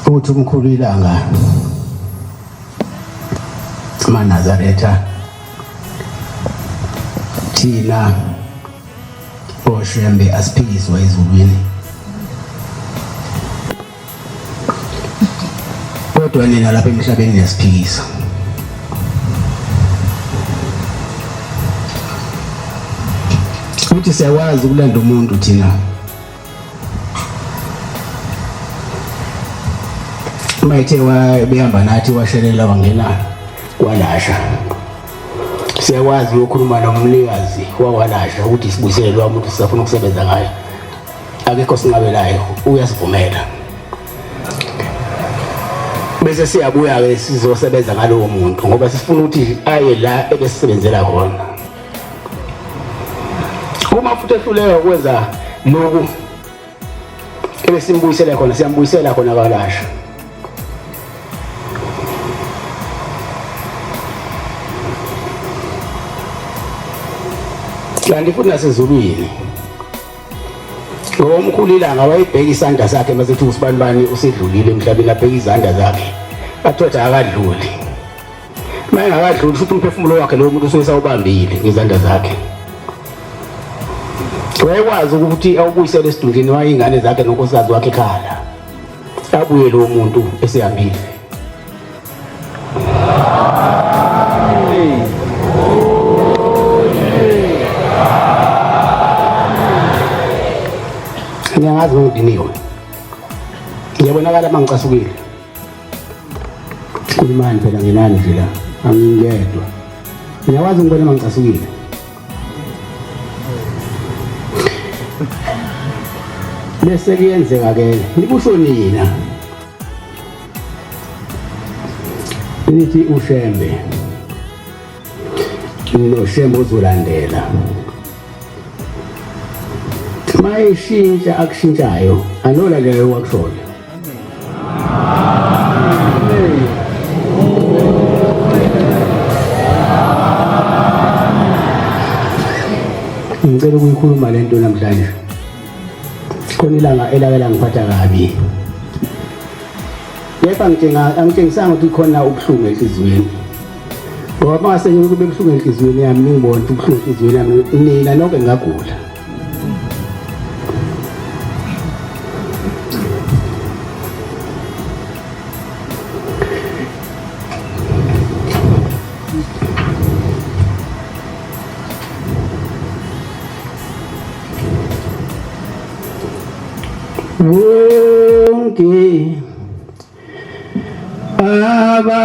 uthi umkhulu ilanga maNazaretha thina oShembe asiphikiswa ezulwini kodwa nina lapha emhlabeni niyasiphikisa. Uthi siyakwazi ukulanda umuntu thina mayithe behamba nathi washelela wangena kwalasha, siyakwazi ukukhuluma nomnikazi wawalasha ukuthi sibuyisele lo muntu sisafuna ukusebenza ngayo, akekho singabelayo, uyasivumela. Bese siyabuya-ke sizosebenza ngalowo muntu ngoba sifuna ukuthi aye la ebesisebenzela khona. Uma futhi ehluleka ukwenza lokhu ebesimbuyisela khona, siyambuyisela khona kwalasha. Kanti futhi nasezulwini ngoba umkhulu ilanga wayebheka isandla sakhe masethi usibanibani usedlulile emhlabeni, abheka izandla zakhe athoda akadluli. Uma engakadluli futhi umphefumulo wakhe lowo muntu usuke sawubambile ngezandla zakhe. Wayekwazi ukuthi awubuyisele esidundleni wayingane zakhe nonkosikazi wakhe ekhaya, abuye lowo muntu esehambile. Ngiyangazi ngidiniwe, ngiyabonakala mangicasukile. Khulumani phela nginani nje la, angingedwa. Ngiyakwazi ngibona mangicasukile. Bese kuyenzeka-ke nikusho nina nithi uShembe noShembe uzolandela. Mayishintsha akushintshayo anolandela wakushoyo. Ngicela ukuyikhuluma lento namhlanje. Khona ilanga elakela ngiphatha kabi. Kepha angitshengisanga ukuthi khona ubuhlungu enhliziyweni. Ngoba mase kube buhlungu enhliziyweni yami ngibona ukuthi ubuhlungu enhliziyweni yami nina nonke ngagula. Wonke abakudumisa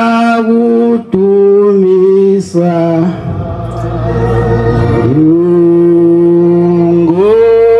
ngotha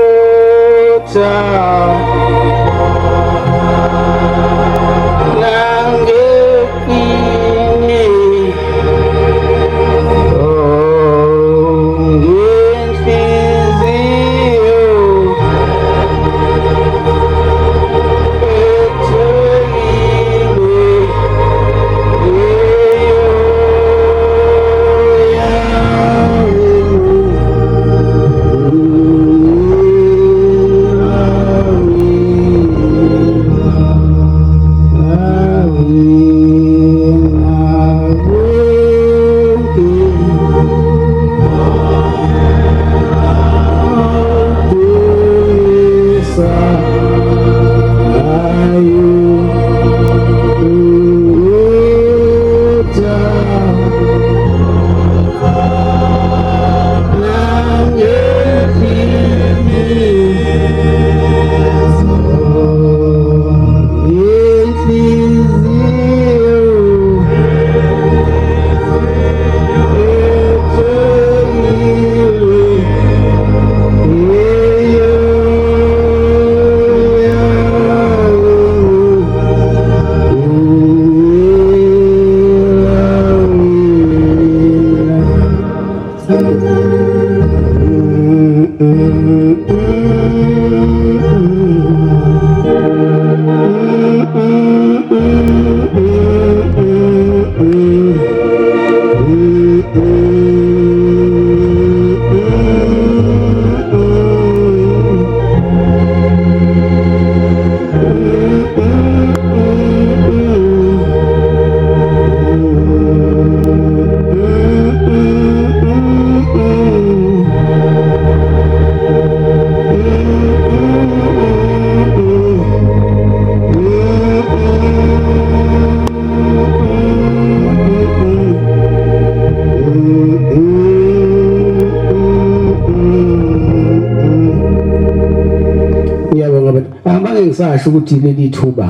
ngingasho ukuthi leli thuba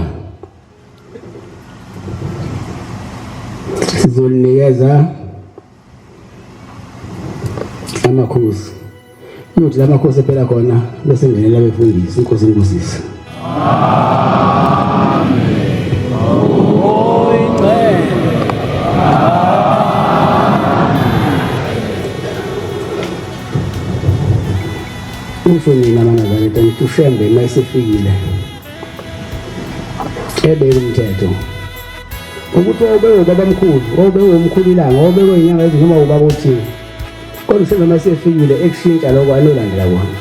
sizolinikeza amakhosi ukuthi la makhosi phela khona bese ngenela befundisi inkosi inkosisi. Usho nina manazane ukuthi ushembe mayisefikile ebeka umthetho ukuthi obewe babamkhulu obewe umkhulu ilanga obewe inyanga ezi noma ubaba uthini kodwa ushembe mayisefikile ekushintsha lokho anolandela kona.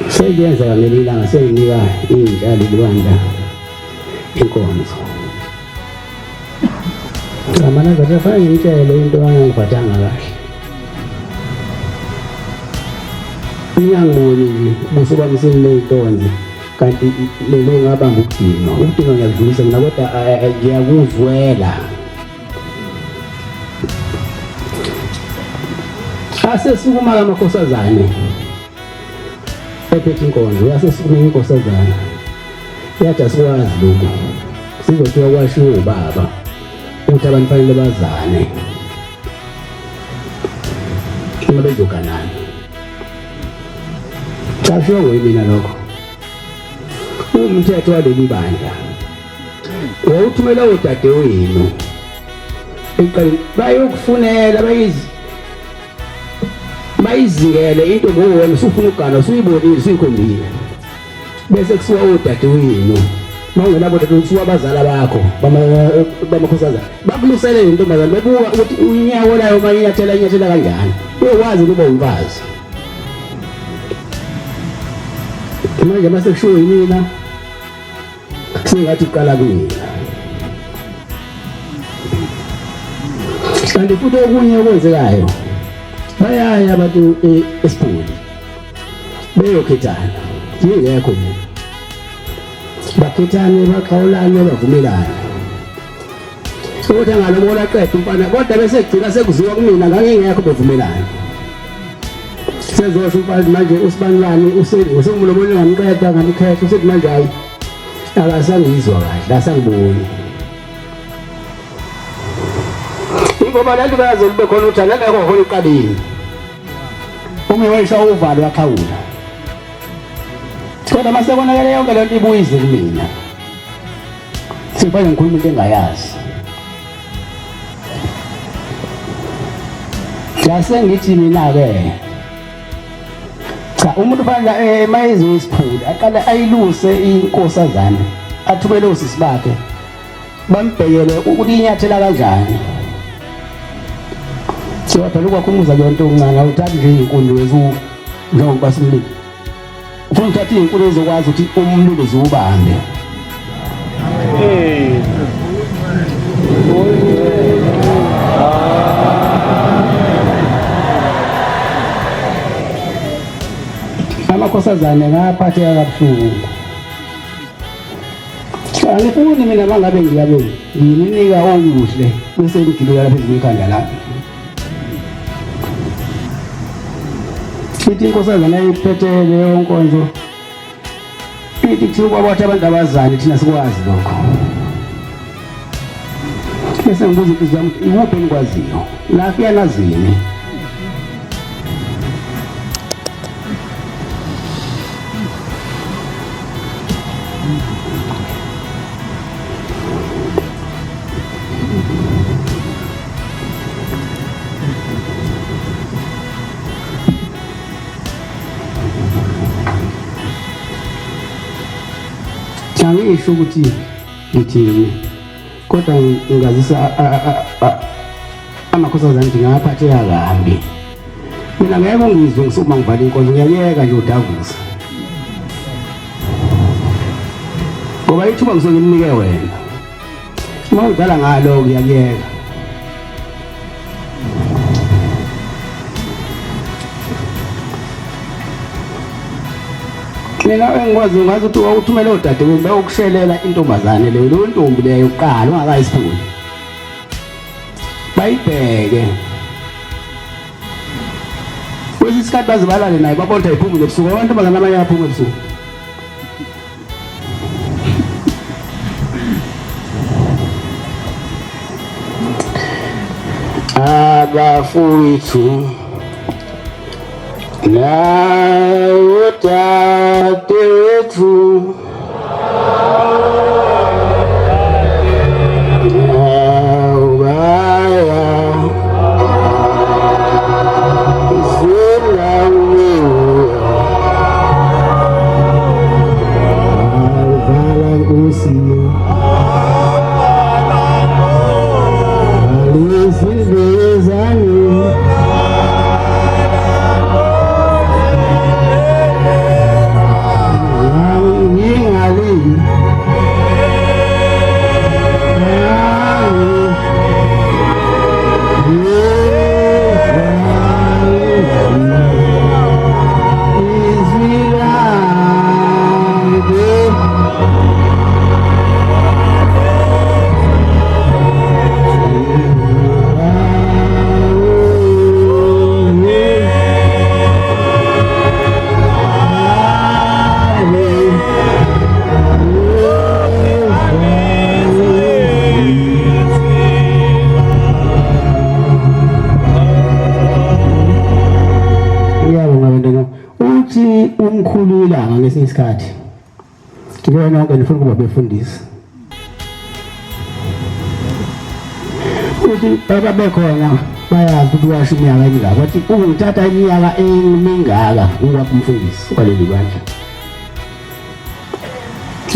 Seyenza ngaleli langa senginika injalo ilwandla inkonzo. Amana ngathi fanele ngitshele into angangiphathanga kahle. Ngiyangiboni ubuso bami seniley'ntonzi kanti lelo ngabamba ukudinwa. Ukudinwa ngiyakudlulisa mina kodwa ngiyakuzwela. Asesukuma amakhosazane ephethe inkonzo yasesukuma inkosazana yathi asikwazi lokhu sizothiwa kwashiwo ubaba ukuthi abantu fanele bazane uma bezoganana. Chashiwo ngoyimina lokho umthetho waleli bandla wawuthumela odadewenu eqaleni bayokufunela bayizingele into ngowena usufuna ukugana usuyibonile usuyikhombile bese kusuka odadewenu mawungenabo dadewenu kusuka abazala bakho bamakhosazana bakulusele intombazane bebuka ukuthi unyawo layo manyathela kanjani uyokwazi ukuba umfazi. Manje mase kushiwo yimina singathi uqala kumina kanti futhi okunye okwenzekayo bayaya abantu esiphuli beyokhethana ngingekho mina bakhethane baxhawulane bavumelane ukuthi angalobola qeda umfana kodwa bese kugcina sekuziwa kumina ngangingekho bevumelane. Sezosho umfana manje usibanibani usengumlobole ngamqeda ngamkhetha usethi manje hayi akasangizwa kahle asangiboni ngoba lantu bayazi kube khona ukuthi angekho khona eqaleni uma wayisha uvalo waxhawula kodwa mase konakele yonke lento ibuyize kumina sifanye ngikhuluma into engayazi. Ngase ngithi mina-ke cha umuntu fanele mayezwe isiphuli aqale ayiluse inkosazana athumele osisi bakhe bambhekele ukuthi inyathela kanjani. So phela ukwakhumuza yonke uncane awuthathi nje inkulu wezu njengoba simlilo ufuna uthatha inkulu ezokwazi ukuthi umlilo ziwubambe. Amakhosazane ngaphatheka kabuhlungu. Angifuni mina mangabe ngiyabe ngininika okuhle bese ngigileka lapha ezikhanda la. Ithi inkosazana iphethe leyo nkonzo ithi kusuka kwathi abantu abazali thina sikwazi lokho. Bese ngibuza ukuthi zami ikuphi engikwaziyo la kuyanazini. Ngisho ukuthi ngithini kodwa ngazisa amakhosazana nje ngaphatheka kabi. Mina ngeke ngizwe ngisukuma ngivala inkonzo ngiyayeka nje udavuza ngoba ithuba ngizonginike wena uma udala ngalo ngiyakuyeka. Mina engikwazi ngathi ukuthi wawuthumela odadewenu bayokushelela intombazane leyo ntombi leyo yokuqala ungakayisiphuli bayibheke kwesinye isikhathi bazibalale naye babona ukuthi ayiphumi ebusuku amantombazane amanye ayaphuma ebusuku. Abafowethu nabodadewethu umkhulu ilanga ngesinye isikhathi ngiyona nonke nifuna ukuba befundisi uthi baba bekhona bayazi ukuthi washo iminyaka emingaka bathi ungithatha iminyaka emingaka ukwakho umfundisi kwaleli bandla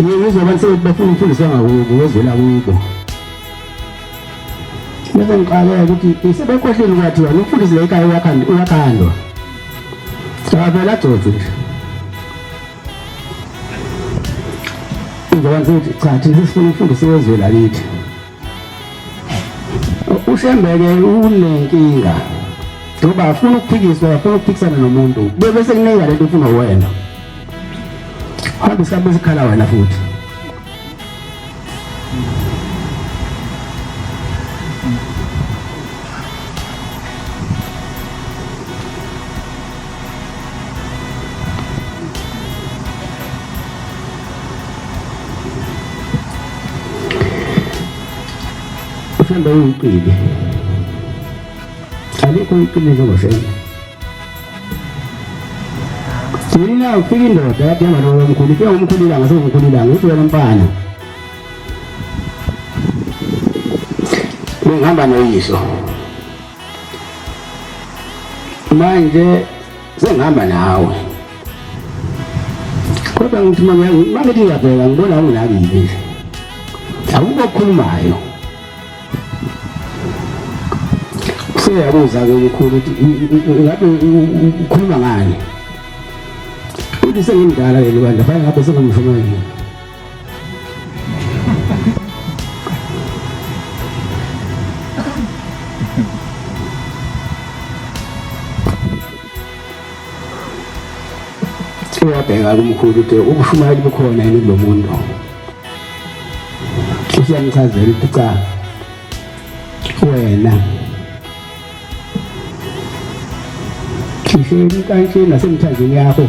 ngizoba ngisebenza bafuna umfundisi wangakubo wezwela kubo bese ngiqala ukuthi isebekhohleni kwathi wena umfundisi la ekhaya uyakhandwa avela George nje ngizoba ngithi cha thina sifuna umfundisi wezwela lithi uShembeke unenkinga ngoba afuna ukuphikiswa afuna ukuphikisana nomuntu bese kunika lento ufuna wena hambe sihambe sikhala wena futhi uShembe uyiqile alikho iqile njengoShembe Sina ufika indoda yathi yama lo mkhulu ifika umkhulu ilanga sengumkhulu ilanga uthi wena mfana ngihamba noyihlo manje sengihamba nawe kodwa ngithi mangithi ngiyabheka ngibona unginakile akukho okukhulumayo seyabuza-ke umkhulu ukuthi ngabe ukhuluma ngani uthi sengimdala leli bandla fanele ngabe sengimshumayeli uyabheka kumkhulu ukuthi ubushumayeli bukhona yini kulo muntu usiyamchazela ukuthi cha wena khisheni kanjena nasemthandweni yakho